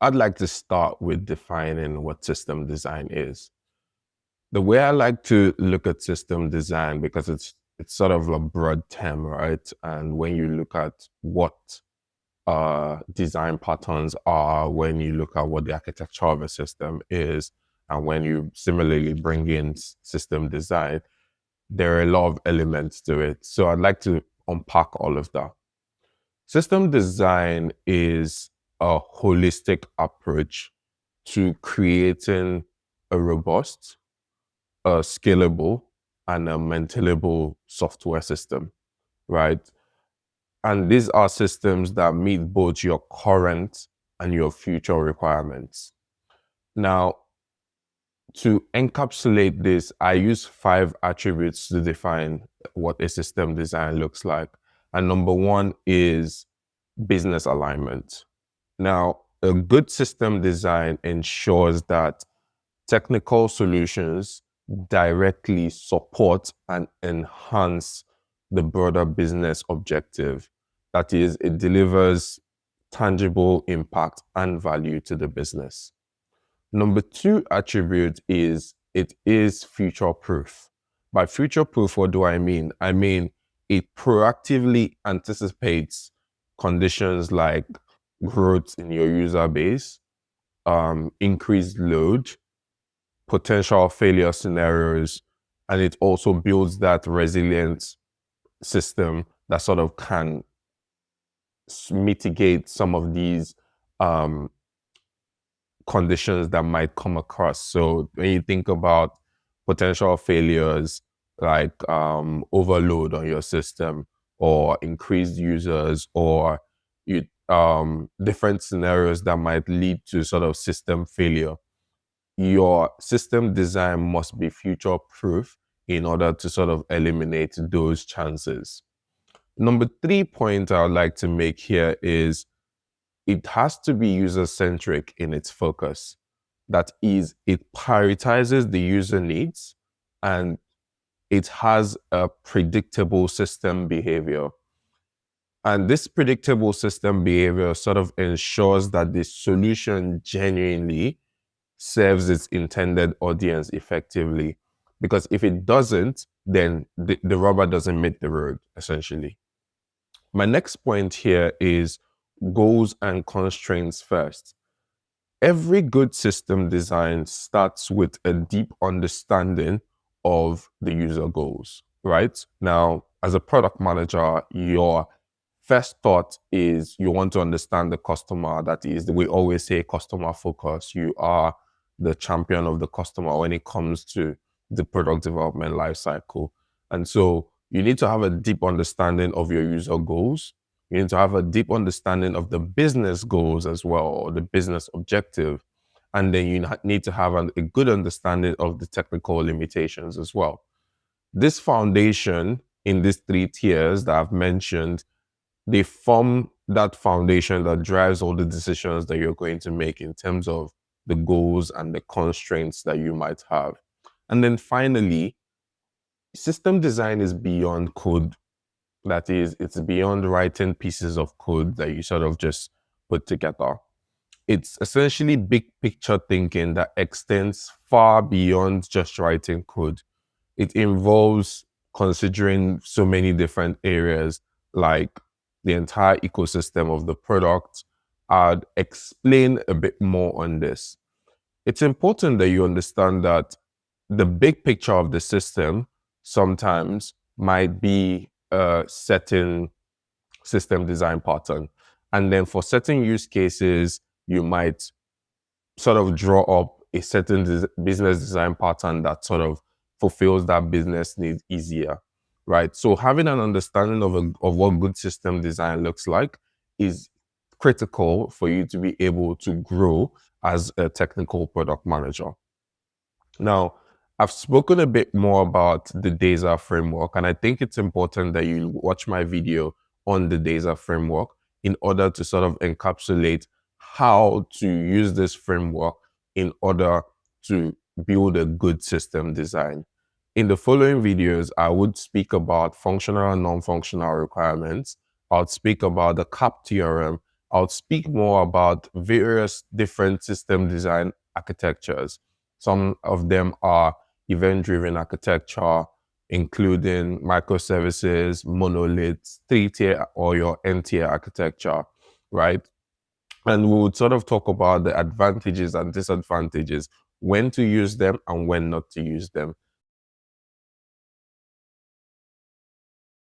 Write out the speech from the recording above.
I'd like to start with defining what system design is. The way I like to look at system design, because it's sort of a broad term, right? And when you look at what design patterns are, when you look at what the architecture of a system is, and when you similarly bring in system design, there are a lot of elements to it. So I'd like to unpack all of that. System design is a holistic approach to creating a robust, a scalable, and a maintainable software system, right? And these are systems that meet both your current and your future requirements. Now, to encapsulate this, I use 5 attributes to define what a system design looks like. And number one is business alignment. Now, a good system design ensures that technical solutions directly support and enhance the broader business objective. That is, it delivers tangible impact and value to the business. Number two attribute is it is future proof. By future proof, what do I mean? I mean, it proactively anticipates conditions like growth in your user base, increased load, potential failure scenarios, and it also builds that resilient system that sort of can mitigate some of these um, conditions that might come across. So when you think about potential failures like overload on your system or increased users or you different scenarios that might lead to sort of system failure, your system design must be future proof in order to sort of eliminate those chances. Number 3 point I would like to make here is it has to be user-centric in its focus. That is, it prioritizes the user needs and it has a predictable system behavior. And this predictable system behavior sort of ensures that the solution genuinely serves its intended audience effectively. Because if it doesn't, then the rubber doesn't meet the road, essentially. My next point here is goals and constraints first. Every good system design starts with a deep understanding of the user goals, right? Now, as a product manager, your first thought is you want to understand the customer. That is, we always say customer focus. You are the champion of the customer when it comes to the product development lifecycle. And so you need to have a deep understanding of your user goals. You need to have a deep understanding of the business goals as well, or the business objective. And then you need to have a good understanding of the technical limitations as well. This foundation in these 3 tiers that I've mentioned, they form that foundation that drives all the decisions that you're going to make in terms of the goals and the constraints that you might have. And then finally, system design is beyond code. That is, it's beyond writing pieces of code that you sort of just put together. It's essentially big picture thinking that extends far beyond just writing code. It involves considering so many different areas like the entire ecosystem of the product. I'd explain a bit more on this. It's important that you understand that the big picture of the system sometimes might be a certain system design pattern. And then for certain use cases, you might sort of draw up a certain business design pattern that sort of fulfills that business need easier, right? So having an understanding of what good system design looks like is critical for you to be able to grow as a technical product manager. Now, I've spoken a bit more about the DASA framework, and I think it's important that you watch my video on the DASA framework in order to sort of encapsulate how to use this framework in order to build a good system design. In the following videos, I would speak about functional and non-functional requirements. I'll speak about the CAP theorem, I'll speak more about various different system design architectures. Some of them are event-driven architecture, including microservices, monoliths, three-tier or your n-tier architecture, right? And we would sort of talk about the advantages and disadvantages, when to use them and when not to use them.